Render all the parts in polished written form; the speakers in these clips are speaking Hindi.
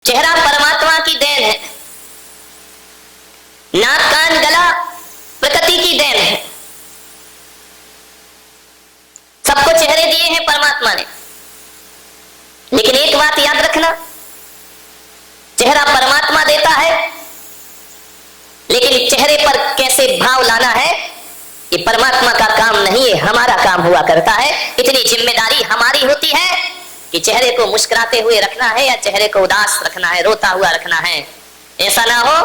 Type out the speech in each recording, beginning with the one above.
चेहरा परमात्मा की देन है, नाक कान गला प्रकृति की देन है। सबको चेहरे दिए हैं परमात्मा ने, लेकिन एक बात याद रखना, चेहरा परमात्मा देता है, लेकिन चेहरे पर कैसे भाव लाना है ये परमात्मा का काम नहीं है, हमारा काम हुआ करता है। इतनी जिम्मेदारी हमारी होती है कि चेहरे को मुस्कुराते हुए रखना है या चेहरे को उदास रखना है, रोता हुआ रखना है। ऐसा ना हो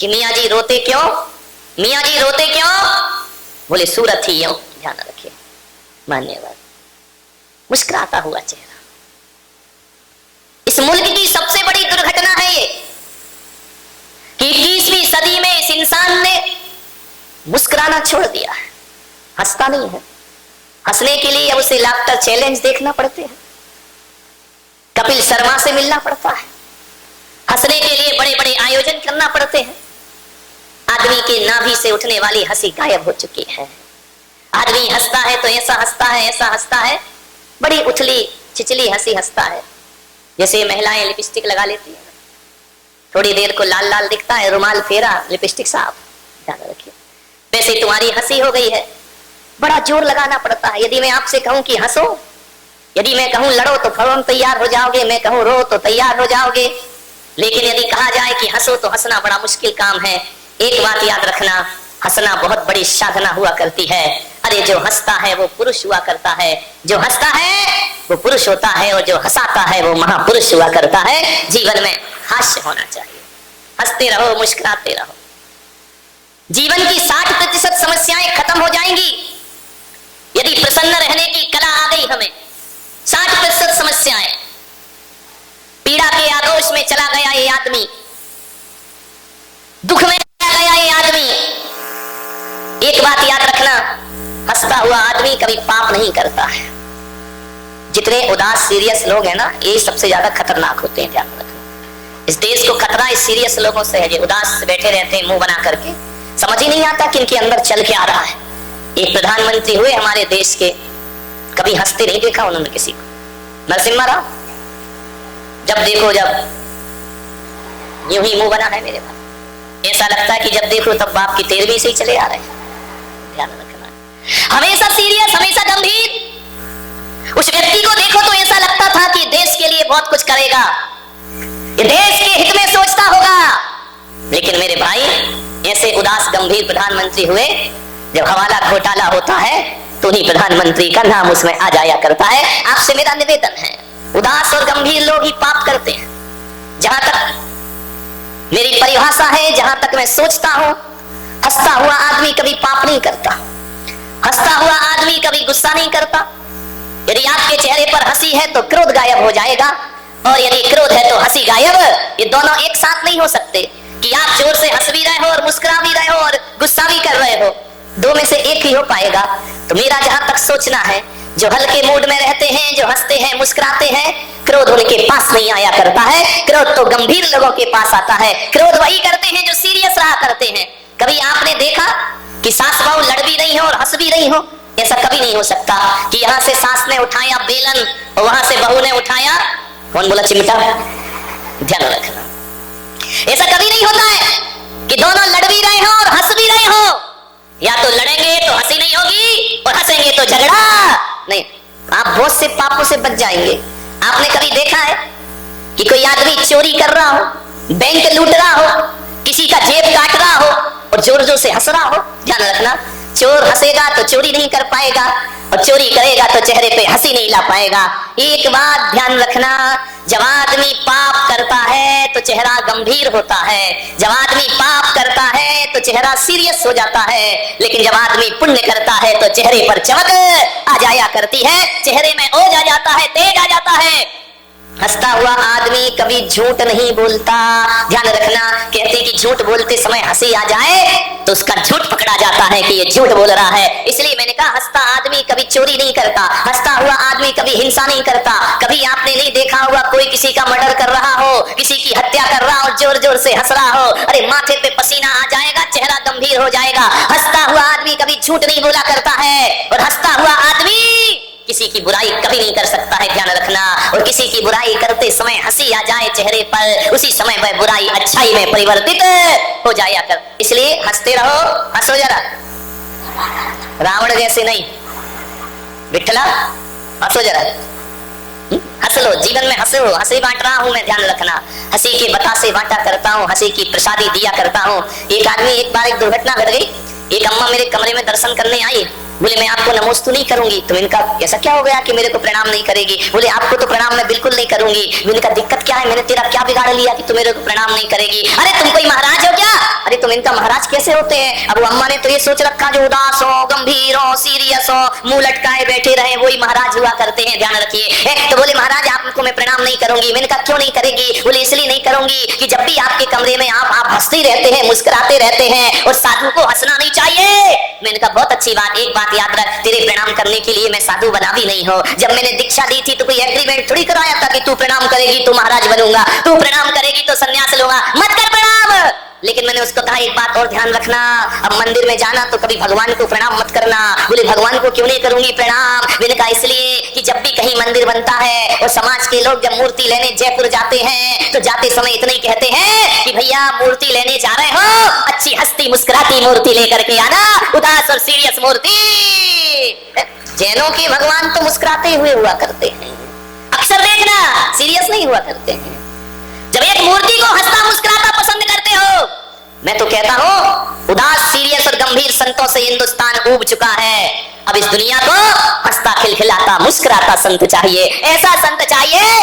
कि मियाँ जी रोते क्यों, मियाँ जी रोते क्यों, बोले सूरत ही यूं। ध्यान रखिए, मान्यवाद। मुस्कुराता हुआ चेहरा, इस मुल्क की सबसे बड़ी दुर्घटना है ये कि 21वीं सदी में इस इंसान ने मुस्कुराना छोड़ दिया है, हंसता नहीं है। हंसने के लिए अब उसे लाफ्टर चैलेंज देखना पड़ते हैं, कपिल शर्मा से मिलना पड़ता है, हंसने के लिए बड़े बड़े आयोजन करना पड़ते हैं। आदमी के नाभि से उठने वाली हंसी गायब हो चुकी है। आदमी हंसता है तो ऐसा हंसता है, ऐसा हंसता है, बड़ी उथली चिचली हंसी हंसता है, जैसे महिलाएं लिपस्टिक लगा लेती है, थोड़ी देर को लाल लाल दिखता है, रुमाल फेरा, लिपस्टिक साफ। ध्यान रखिए, वैसे तुम्हारी हंसी हो गई है, बड़ा जोर लगाना पड़ता है। यदि मैं आपसे कहूं कि हंसो, यदि मैं कहूं लड़ो तो फौरन तैयार हो जाओगे, मैं कहूं रो तो तैयार हो जाओगे, लेकिन यदि कहा जाए कि हंसो तो हंसना बड़ा मुश्किल काम है। एक बात याद रखना, हंसना बहुत बड़ी साधना हुआ करती है। अरे जो हंसता है वो पुरुष हुआ करता है, जो हंसता है वो पुरुष होता है, और जो हंसाता है वो महापुरुष हुआ करता है। जीवन में हास्य होना चाहिए, हंसते रहो, मुस्कुराते रहो। जीवन की 60% समस्याएं खत्म हो जाएंगी यदि प्रसन्न रहने की कला आ गई हमें। 60% समस्याएं, पीड़ा के आगोश में चला गया ये आदमी, दुख में चला गया ये आदमी। एक बात याद रखना, हंसता हुआ आदमी कभी पाप नहीं करता है। जितने उदास सीरियस लोग हैं ना, ये सबसे ज्यादा खतरनाक होते हैं। ध्यान रखना, इस देश को खतरा इस सीरियस लोगों से है, जो उदास बैठे रहते हैं मुंह बना करके, समझ ही नहीं आता कि इनके अंदर चल के आ रहा है। एक प्रधानमंत्री हुए हमारे देश के, कभी हंसते नहीं देखा उन्होंने किसी को। नरसिम्हा राव, जब देखो जब यूं ही मुंह बना है मेरे पास, ऐसा लगता है कि जब देखो तब बाप की 13वीं से ही चले आ रहे हैं। ध्यान रखना, हमेशा सीरियस, हमेशा गंभीर। उस व्यक्ति को देखो तो ऐसा लगता था कि देश के लिए बहुत कुछ करेगा, ये देश के हित में सोचता होगा। लेकिन मेरे भाई, ऐसे उदास गंभीर प्रधानमंत्री हुए, जब हवाला घोटाला होता है तो उन्हीं प्रधानमंत्री का नाम उसमें आ जाया करता है। आपसे मेरा निवेदन है, उदास और गंभीर लोग ही पाप करते हैं। जहां तक मेरी परिभाषा है, जहां तक मैं सोचता हूं, हंसता हुआ आदमी कभी पाप नहीं करता, हंसता हुआ आदमी कभी गुस्सा नहीं करता। यदि आपके चेहरे पर हंसी है तो क्रोध गायब हो जाएगा, और यदि क्रोध है तो हंसी गायब। ये दोनों एक साथ नहीं हो सकते कि आप जोर से हंस भी रहे हो और मुस्कुरा भी रहे हो और गुस्सा भी कर रहे हो, दो में से एक ही हो पाएगा। तो मेरा जहां तक सोचना है, जो हल्के मूड में रहते हैं, जो हंसते हैं, मुस्कुराते हैं, क्रोध उनके पास नहीं आया करता है। क्रोध तो गंभीर लोगों के पास आता है। क्रोध वही करते हैं जो सीरियस रहा करते हैं। कभी आपने देखा कि सास बहू लड़ भी रही हो और हंस भी रही हो? ऐसा कभी नहीं हो सकता कि यहाँ से सास ने उठाया बेलन और वहां से बहू ने उठाया, कौन बोला, चिमटा। ध्यान रखना, ऐसा कभी नहीं होता है कि दोनों लड़ भी रहे हो और हंस भी रहे हो। या तो लड़ेंगे तो हंसी नहीं होगी और हंसेंगे तो झगड़ा नहीं। आप बहुत से पापों से बच जाएंगे। आपने कभी देखा है कि कोई आदमी चोरी कर रहा हो, बैंक लूट रहा हो, किसी का जेब काट रहा हो और जोर जोर से हंस रहा हो? ध्यान रखना, चोर हंसेगा तो चोरी नहीं कर पाएगा, और चोरी करेगा तो चेहरे पे हंसी नहीं ला पाएगा। एक बात ध्यान रखना, जब आदमी पाप करता है तो चेहरा गंभीर होता है, जब आदमी पाप करता है तो चेहरा सीरियस हो जाता है, लेकिन जब आदमी पुण्य करता है तो चेहरे पर चमक आ जाया करती है, चेहरे में ओज आ जाता है, तेज आ जाता है। हंसता हुआ आदमी कभी झूठ नहीं बोलता। ध्यान रखना, कहते हैं कि झूठ बोलते समय हंसी आ जाए तो उसका झूठ पकड़ा जाता है कि ये झूठ बोल रहा है। इसलिए मैंने कहा, हंसता आदमी कभी चोरी नहीं करता, हंसता हुआ आदमी कभी हिंसा नहीं करता। कभी आपने नहीं देखा होगा कोई किसी का मर्डर कर रहा हो, किसी की हत्या कर रहा हो, जोर जोर से हंस रहा हो, अरे माथे पे पसीना आ जाएगा, चेहरा गंभीर हो जाएगा। हंसता हुआ आदमी कभी झूठ नहीं बोला करता है, और हंसता हुआ आदमी किसी की बुराई कभी नहीं कर सकता है, ध्यान रखना। और किसी की बुराई करते समय हंसी आ जाए चेहरे पर, उसी समय वह बुराई अच्छाई में परिवर्तित हो जाया कर। इसलिए हंसते रहो, हंसो जरा, रावण जैसे नहीं। विठला हंसो जरा, हंस लो, जीवन में हंसो। हंसी बांट रहा हूं मैं, ध्यान रखना। हंसी के बतासे बांटा करता हूँ, हंसी की प्रसादी दिया करता हूँ। एक आदमी, एक बार एक दुर्घटना घट गई। एक अम्मा मेरे कमरे में दर्शन करने आई, बोले मैं आपको नमोस्तु नहीं करूंगी। तो इनका ऐसा क्या हो गया कि मेरे को प्रणाम नहीं करेगी? बोले आपको तो प्रणाम मैं बिल्कुल नहीं करूंगी। इनका दिक्कत क्या है? मैंने तेरा क्या बिगाड़ लिया कि तू मेरे को प्रणाम नहीं करेगी? अरे तुम कोई महाराज हो क्या? अरे तुम इनका महाराज कैसे होते हैं? अब वो अम्मा ने तो ये सोच रखा जो उदास हो, गंभीर हो, सीरियस हो, मुंह लटकाए बैठे रहे, वही महाराज हुआ करते हैं, ध्यान रखिए। तो बोले महाराज आपको मैं प्रणाम नहीं करूंगी। मैंने कहा क्यों नहीं करेगी? बोले इसलिए नहीं करूंगी कि जब भी आपके कमरे में आप हंसते रहते हैं, मुस्कुराते रहते हैं, और साधु को हंसना नहीं चाहिए। मैंने कहा बहुत अच्छी बात, एक बात याद रख, तेरे प्रणाम करने के लिए मैं साधु बना भी नहीं हो। जब मैंने दीक्षा दी थी तो कोई एग्रीमेंट थोड़ी कराया था कि तू प्रणाम करेगी तो महाराज बनूंगा, तू प्रणाम करेगी तो सन्यास लूंगा, मत कर प्रणाम। लेकिन मैंने उसको कहा एक बात और ध्यान रखना, अब मंदिर में जाना तो कभी भगवान को प्रणाम मत करना। बोले भगवान को क्यों नहीं करूंगी प्रणाम? मैंने कहा इसलिए कि जब भी कहीं मंदिर बनता है और समाज के लोग जब मूर्ति लेने जयपुर जाते हैं तो जाते समय इतना ही कहते हैं कि भैया मूर्ति लेने जा रहे हो, अच्छी हंसती मुस्कुराती मूर्ति लेकर के आना, उदास और सीरियस मूर्ति। जैनों के भगवान तो मुस्कुराते हुए हुआ करते हैं, अक्सर देखना सीरियस नहीं हुआ करते हैं। जब एक मूर्ति को हंसता मुस्कुराता पसंद करते हो, मैं तो कहता हूं उदास सीरियस और गंभीर संतों से हिंदुस्तान ऊब चुका है। अब इस दुनिया को हंसता खिलखिलाता मुस्कुराता संत चाहिए, ऐसा संत चाहिए।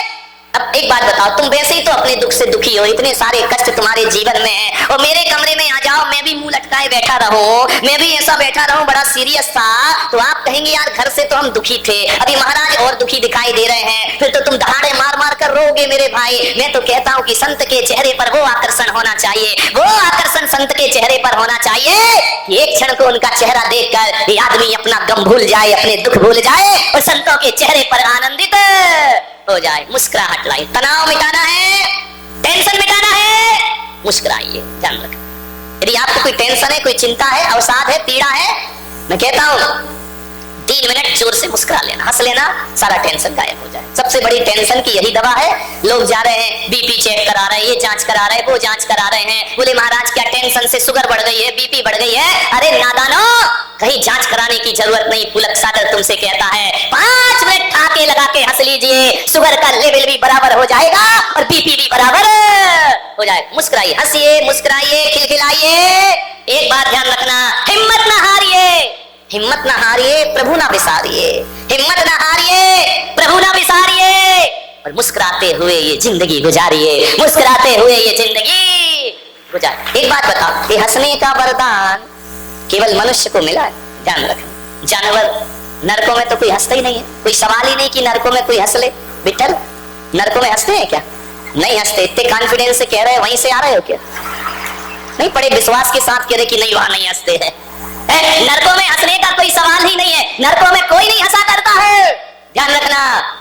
अब एक बात बताओ, तुम वैसे ही तो अपने दुख से दुखी हो, इतने सारे कष्ट तुम्हारे जीवन में है, और मेरे कमरे में आ जाओ, मैं भी मुंह लटकाए बैठा रहूं, मैं भी ऐसा बैठा रहूं बड़ा सीरियस था, तो आप कहेंगे यार घर से तो हम दुखी थे, अभी महाराज और दुखी दिखाई दे रहे हैं, फिर तो तुम दहाड़े मार मार कर रोगे मेरे भाई। मैं तो कहता हूं कि संत के चेहरे पर वो आकर्षण होना चाहिए, वो आकर्षण संत के चेहरे पर होना चाहिए कि एक क्षण को उनका चेहरा देखकर ये आदमी अपना गम भूल जाए, अपने दुख भूल जाए, और संतों के चेहरे पर आनंदित हो जाए। मुस्कुराहट लाई, तनाव मिटाना है, टेंशन मिटाना है, मुस्कुराइए, ध्यान रखें। यदि आपको कोई टेंशन है, कोई चिंता है, अवसाद है, पीड़ा है, मैं कहता हूं 3 मिनट जोर से मुस्कुरा लेना, हंस लेना, सारा टेंशन गायब हो जाए। सबसे बड़ी टेंशन की यही दवा है। लोग जा रहे हैं बीपी चेक करा रहे हैं, ये जांच करा रहे हैं, वो जांच करा रहे हैं, बोले महाराज क्या टेंशन से शुगर बढ़ गई है, बीपी बढ़ गई है। अरे नादानो, कहीं जांच कराने की जरूरत नहीं। पुलक सागर तुमसे कहता है 5 मिनट आके लगा के हंस लीजिए, शुगर का लेवल भी बराबर हो जाएगा और बीपी भी बराबर हो जाएगा। मुस्कुराइए, हंसिए, मुस्कुराइए, खिलखिलाइए। एक बात ध्यान रखना, हिम्मत ना हारिए, हिम्मत ना हारिए, प्रभु ना विसारिए, हिम्मत ना हारिए, प्रभु ना विसारिए, और मुस्कुराते हुए ये जिंदगी गुजारिए, मुस्कुराते हुए ये जिंदगी गुजारिए। एक बात बताओ, ये हंसने का वरदान केवल मनुष्य को मिला है, ध्यान रखें। जानवर नरकों में तो कोई हंसता ही नहीं है, कोई सवाल ही नहीं कि नरकों में कोई हंस ले। विठल, नरकों में हंसते हैं क्या? नहीं हंसते। इतने कॉन्फिडेंस से कह रहे हैं, वहीं से आ रहे हो क्या? नहीं, बड़े विश्वास के साथ कह रहे कि नहीं वहां नहीं हंसते हैं। नरकों में हंसने का कोई सवाल ही नहीं है, नरकों में कोई नहीं हंसा करता है, ध्यान रखना।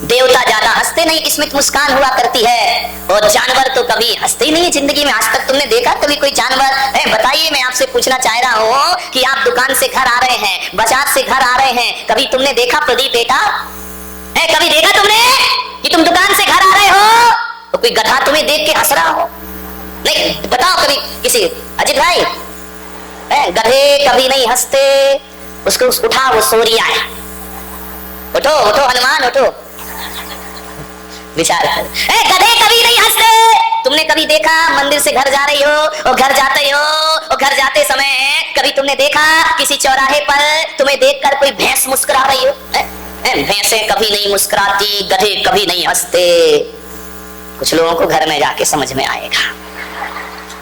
देवता ज्यादा हंसते नहीं, स्मित मुस्कान हुआ करती है, और जानवर तो कभी हंसते ही नहीं है जिंदगी में। आज तक तुमने देखा कभी कोई जानवर? बताइए, मैं आपसे पूछना चाह रहा हूँ कि आप दुकान से घर आ रहे हैं, बाजार से घर आ रहे हैं, कभी तुमने देखा प्रदीप बेटा? कभी देखा तुमने कि तुम दुकान से घर आ रहे हो तो कोई गधा तुम्हें देख के हंस रहा हो? नहीं, बताओ कभी किसी। अजित भाई, गधे कभी नहीं हंसते, उसको उठा, वो सो रहा है। उठो उठो हनुमान, उठो, विचार कर। गधे कभी नहीं हंसते। तुमने कभी देखा मंदिर से घर जा रही हो और घर जाते हो, और घर जाते समय कभी तुमने देखा किसी चौराहे पर तुम्हें देखकर कोई भैंस मुस्कुरा रही हो? भैंसें कभी नहीं मुस्कुराती, गधे कभी नहीं हंसते। कुछ लोगों को घर में जाके समझ में आएगा।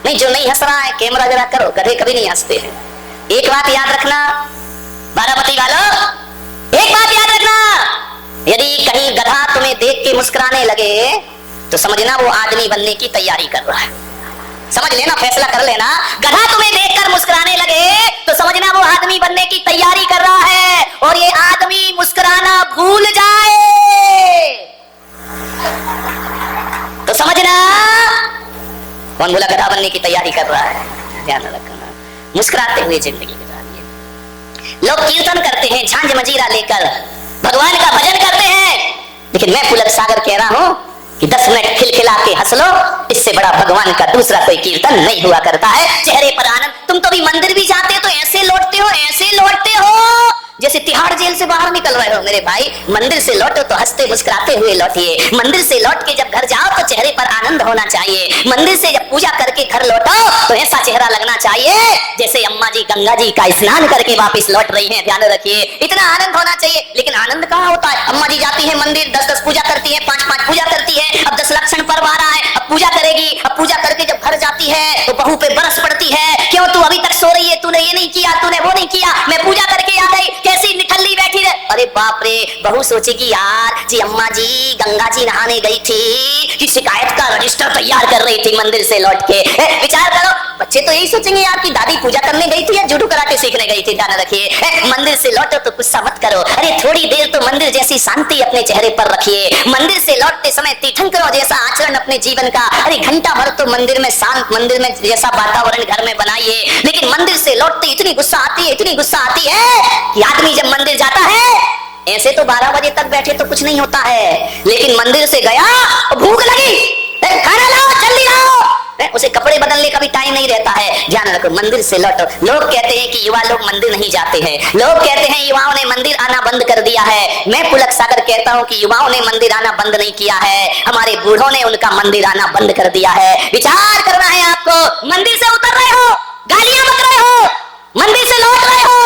नहीं, जो नहीं हंस रहा है कैमरा जरा करो, गधे कभी नहीं हंसते हैं। एक बात याद रखना बारामती वालों, एक बात याद रखना, यदि कहीं गधा तुम्हें देख के मुस्कुराने लगे तो समझना वो आदमी बनने की तैयारी कर रहा है। समझ लेना, फैसला कर लेना। गधा तुम्हें देखकर मुस्कुराने लगे तो समझना वो आदमी बनने की तैयारी कर रहा है, और ये आदमी मुस्कुराना भूल जाए तो समझना कौन बोला गधा बनने की तैयारी कर रहा है। ध्यान रखना, मुस्कुराते हुए जिंदगी गुजारिए। लोग कीर्तन करते हैं झांझ मजीरा लेकर, भगवान का भजन करते हैं। लेकिन मैं पुलक सागर कह रहा हूं कि 10 मिनट खिलखिला के हंस लो, इससे बड़ा भगवान का दूसरा कोई कीर्तन नहीं हुआ करता है। चेहरे पर आनंद। तुम तो भी मंदिर भी जाते हो तो ऐसे लौटते हो, ऐसे लौटते हो जैसे तिहाड़ जेल से बाहर निकल रहे हो। मेरे भाई, मंदिर से लौटो तो हंसते मुस्कुराते हुए लौटिए। मंदिर से लौट के जब घर जाओ तो चेहरे पर आनंद होना चाहिए। मंदिर से जब पूजा करके घर लौटो तो ऐसा चेहरा लगना चाहिए जैसे अम्मा जी गंगा जी का स्नान करके वापस लौट रही हैं। ध्यान रखिए, इतना आनंद होना चाहिए। लेकिन आनंद कहाँ होता है? अम्मा जी जाती है मंदिर, 10-10 पूजा करती है, 5-5 पूजा करती है। अब 10 लक्षण पर्व आ रहा है, अब पूजा करेगी। अब पूजा करके जब घर जाती है तो बहू पे बरस पड़ती है, क्यों तू अभी तक सो रही है, तूने ये नहीं किया, तूने वो नहीं किया, मैं पूजा करके आ गई, कैसी निठल्ली बैठी रहे। अरे बाप रे, बहू सोचेगी यार जी अम्मा जी गंगा जी नहाने गई थी कि शिकायत का रजिस्टर तैयार कर रही थी मंदिर से लौट के। विचार करो, बच्चे तो यही सोचेंगे यार कि दादी पूजा करने गई थी या जूडो कराटे सीखने गई थी। ध्यान रखिए, मंदिर से लौटो तो गुस्सा मत करो। अरे थोड़ी देर तो मंदिर जैसी शांति अपने चेहरे पर रखिए। मंदिर से लौटते समय तीर्थंकरों जैसा आचरण अपने जीवन का। अरे घंटा भर तो मंदिर में शांत, मंदिर में जैसा वातावरण घर में बनाइए। लेकिन मंदिर से लौटते इतनी गुस्सा आती है, इतनी गुस्सा आती है कि आदमी जब मंदिर जाता है, ऐसे तो 12 बजे तक बैठे तो कुछ नहीं होता है, लेकिन मंदिर से गया, भूख लगी, खाना लाओ, जल्दी लाओ, उसे कपड़े बदलने का भी टाइम नहीं रहता है। ध्यान रखो, मंदिर से लौटो। लोग कहते हैं कि युवा लोग मंदिर नहीं जाते हैं, लोग कहते हैं युवाओं ने मंदिर आना बंद कर दिया है। मैं पुलक सागर कहता हूं कि युवाओं ने मंदिर आना बंद नहीं किया है, हमारे बूढ़ों ने उनका मंदिर आना बंद कर दिया है। विचार करना है आपको। मंदिर से उतर रहे हो, गालियां बक रहे हो, मंदिर से लौट रहे हो,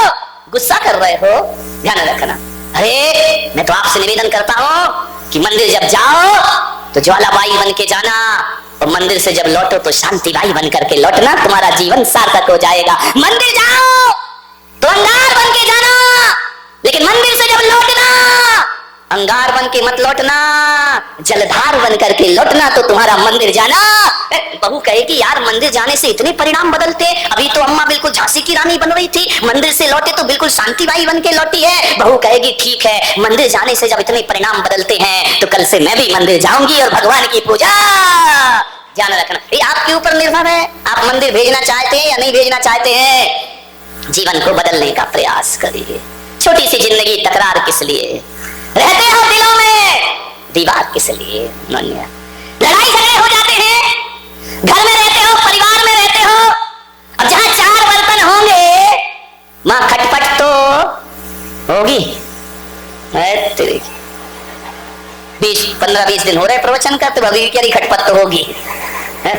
गुस्सा कर रहे हो, ध्यान रखना। अरे मैं तो आपसे निवेदन करता हूं कि मंदिर जब जाओ तो ज्वालाबाई बन के जाना, और मंदिर से जब लौटो तो शांतिबाई बन करके लौटना, तुम्हारा जीवन सार्थक हो जाएगा। मंदिर जाओ तो अंगार बन के जाना, लेकिन मंदिर से जब लौटना, अंगार बन के मत लौटना, जलधार बन करके लौटना, तो तुम्हारा मंदिर जाना। बहू कहेगी यार मंदिर जाने से इतने परिणाम बदलते, अभी तो अम्मा बिल्कुल झांसी की रानी बन रही थी, मंदिर से लौटे तो बिल्कुल शांतिबाई बन के लौटी है। बहू कहेगी ठीक है, मंदिर जाने से जब इतने परिणाम बदलते हैं तो कल से मैं भी मंदिर जाऊंगी और भगवान की पूजा। ध्यान रखना, ये आपके ऊपर निर्भर है, आप मंदिर भेजना चाहते हैं या नहीं भेजना चाहते हैं। जीवन को बदलने का प्रयास करिए। छोटी सी जिंदगी, तकरार किस लिए? रहते हो दिलों में, दीवार किस लिए? लड़ाई झगड़े हो जाते हैं, घर में रहते हो, परिवार में रहते हो। अब जहां 4 बर्तन होंगे मां खटपट तो होगी। 15-20 दिन हो रहे प्रवचन करते, अभी क्या खटपट तो होगी।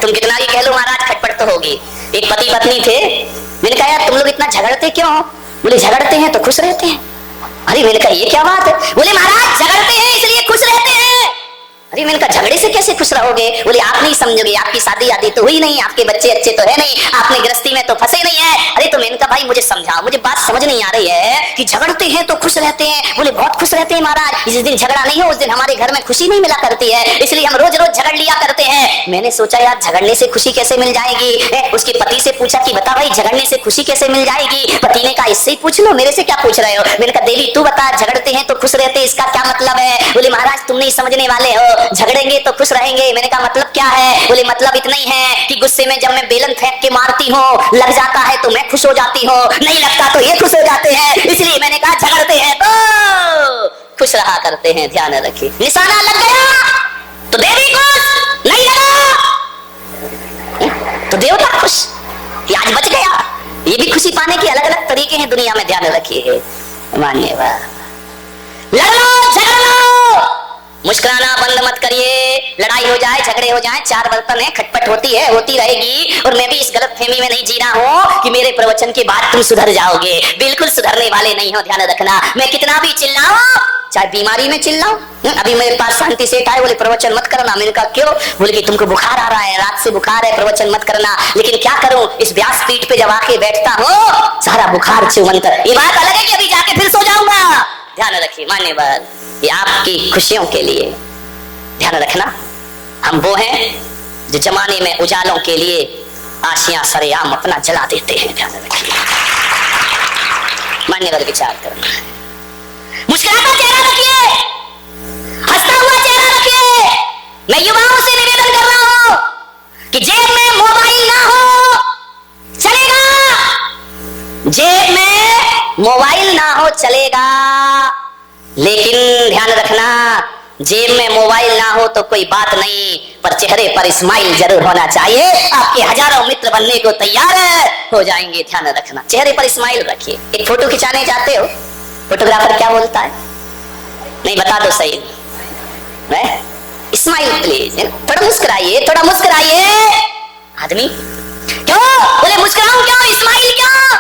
तुम कितना भी कह लो महाराज, खटपट तो होगी। एक पति पत्नी थे, मैंने कहा यार तुम लोग इतना झगड़ते क्यों? बोले झगड़ते हैं तो खुश रहते हैं। अरे मैंने कहा ये क्या बात है? बोले महाराज झगड़ते हैं इसलिए खुश रहते हैं। अरे मैंने कहा झगड़े से कैसे खुश रहोगे? बोले आप नहीं समझोगे, आपकी शादी आदि तो हुई नहीं, आपके बच्चे अच्छे तो है नहीं, आपने गृहस्थी में तो फंसे नहीं है। अरे तो मैंने कहा भाई मुझे समझाओ, मुझे बात समझ नहीं आ रही है कि झगड़ते हैं तो खुश रहते हैं। बोले बहुत खुश रहते हैं महाराज, जिस दिन झगड़ा नहीं हो उस दिन हमारे घर में खुशी नहीं मिला करती है, इसलिए हम रोज रोज झगड़ लिया करते हैं। मैंने सोचा यार झगड़ने से खुशी कैसे मिल जाएगी? उसके पति से पूछा कि बता भाई झगड़ने से खुशी कैसे मिल जाएगी? पति ने कहा इससे ही पूछ लो, मेरे से क्या पूछ रहे हो? मैंने कहा देवी तू बता, झगड़ते हैं तो खुश रहते हैं, इसका क्या मतलब है? बोले महाराज तुम नहीं समझने वाले हो, झगड़ेंगे तो खुश रहेंगे। मैंने कहा मतलब क्या है? बोले मतलब इतना ही है कि गुस्से में जब मैं बेलन फेंक के मारती हूँ, लग जाता है तो मैं खुश हो जाती हूँ, नहीं लगता तो ये खुश हो जाते हैं, इसलिए मैंने कहा झगड़ते हैं तो खुश रहा करते हैं। ध्यान रखिए, निशाना लग गया तो देवी खुश, नहीं लगा तो देवता खुश, ये आज बच गया। ये भी खुशी पाने के अलग अलग तरीके हैं दुनिया में, ध्यान रखिए। मानिए लड़ लो, झगड़ लो, मुस्कुराना बंद मत करिए। लड़ाई हो जाए, झगड़े हो जाए, 4 बर्तन है, खटपट होती है, होती रहेगी। और मैं भी इस गलतफहमी में नहीं जी रहा हूँ कि मेरे प्रवचन के बाद तुम सुधर जाओगे, बिल्कुल सुधरने वाले नहीं हो। ध्यान रखना, मैं कितना भी चिल्लाऊं, चाहे बीमारी में चिल्लाऊं। अभी मेरे पास शांति सेठ आए, बोले प्रवचन मत करना। मैंने कहा क्यों? बोले कि तुमको बुखार आ रहा है, रात से बुखार है, प्रवचन मत करना। लेकिन क्या करूं, इस व्यास पीठ पे जब आके बैठता हूँ सारा बुखार चुमंतर। ये बात अलग है कि अभी जाके फिर सो जाऊंगा। ध्यान रखिए मान्यवर, ये आपकी खुशियों के लिए। ध्यान रखना, हम वो हैं जो जमाने में उजालों के लिए आशियां सरेआम अपना जला देते हैं। ध्यान रखिए मान्यवर, विचार करना। मुस्कुराता चेहरा रखिए, हंसता हुआ चेहरा रखिए। मैं युवाओं से निवेदन कर रहा हूं कि जेब में मोबाइल ना हो चलेगा, जेब में मोबाइल ना हो चलेगा, लेकिन ध्यान रखना, जेब में मोबाइल ना हो तो कोई बात नहीं, पर चेहरे पर स्माइल जरूर होना चाहिए। आपके हजारों मित्र बनने को तैयार हो जाएंगे। ध्यान रखना, चेहरे पर स्माइल रखिए। एक फोटो खिंचाने जाते हो, फोटोग्राफर क्या बोलता है? नहीं, बता दो सही। स्माइल प्लीज, थोड़ा मुस्कुराइए, थोड़ा मुस्कुराइए। आदमी क्यों बोले मुस्कुराऊं क्यों, स्माइल क्यों?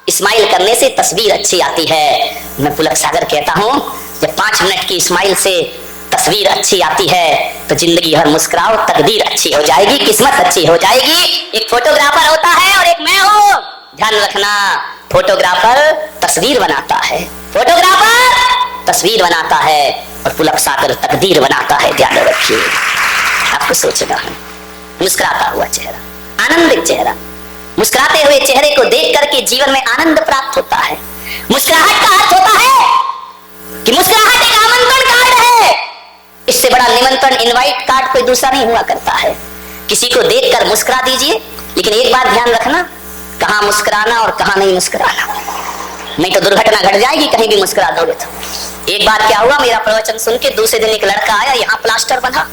स्माइल करने से तस्वीर अच्छी आती है। मैं पुलक सागर कहता हूं, जब 5 मिनट की स्माइल से तस्वीर अच्छी आती है तो जिंदगी भर मुस्कुराओ, तकदीर अच्छी हो जाएगी, किस्मत अच्छी हो जाएगी। एक फोटोग्राफर होता है और एक मैं हूं। ध्यान रखना, फोटोग्राफर तस्वीर बनाता है, फोटोग्राफर तस्वीर बनाता है और पुलक सागर तकदीर बनाता है। ध्यान रखिए, आपको सोचना है। मुस्कुराता हुआ चेहरा, आनंदित चेहरा, मुस्कुराते हुए चेहरे को देख करके जीवन में आनंद प्राप्त होता है। मुस्कुराहट का अर्थ होता है कि मुस्कुराहट एक आमंत्रण कार्ड है। इससे बड़ा निमंत्रण, इनवाइट कार्ड कोई दूसरा नहीं हुआ करता है। किसी को देखकर मुस्कुरा दीजिए, लेकिन एक बात ध्यान रखना, कहां मुस्कुराना और कहां नहीं मुस्कुराना, नहीं तो दुर्घटना घट जाएगी कहीं भी मुस्कुरा दोगे तो। एक बार क्या हुआ, मेरा प्रवचन सुन के दूसरे दिन एक लड़का आया, यहाँ प्लास्टर बंधा,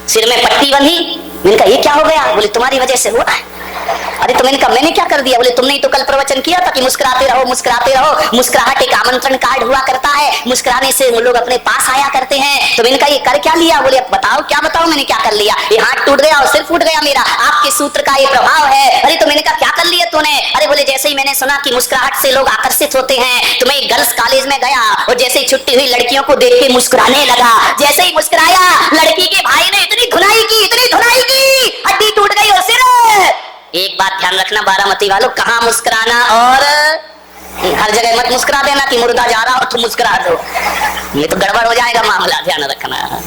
सिर में पट्टी बंधी। मैंने कहा ये क्या हो गया? बोले तुम्हारी वजह से हुआ है। अरे तो मैंने कहा मैंने क्या कर दिया? बोले तुमने ही तो कल प्रवचन किया था कि मुस्कुराते रहो, मुस्कुराते रहो। मुस्कुराहट एक आमंत्रण कार्ड हुआ करता है, मुस्कुराने से लोग अपने पास आया करते हैं। तो मैंने कहा ये कर क्या लिया? बोले बताओ, क्या बताओ मैंने क्या कर लिया? ये हाथ टूट गया और सिर फूट गया मेरा, आपके सूत्र का ये प्रभाव है। अरे तो मैंने कहा क्या कर लिया तूने? अरे बोले जैसे ही मैंने सुना कि मुस्कुराहट से लोग आकर्षित होते हैं तो मैं गर्ल्स कॉलेज में गया और जैसे ही छुट्टी हुई लड़कियों को देख के मुस्कुराने लगा। जैसे ही मुस्कुराया, लड़की के भाई ने इतनी धुनाई की, इतनी धुनाई की, हड्डी टूट गई और सिर। एक बात ध्यान रखना बारामती वालों, कहां मुस्कुराना और हर जगह मत मुस्कुरा देना कि मुर्दा जा रहा हो तो मुस्कुरा दो, ये तो गड़बड़ हो जाएगा मामला। ध्यान रखना।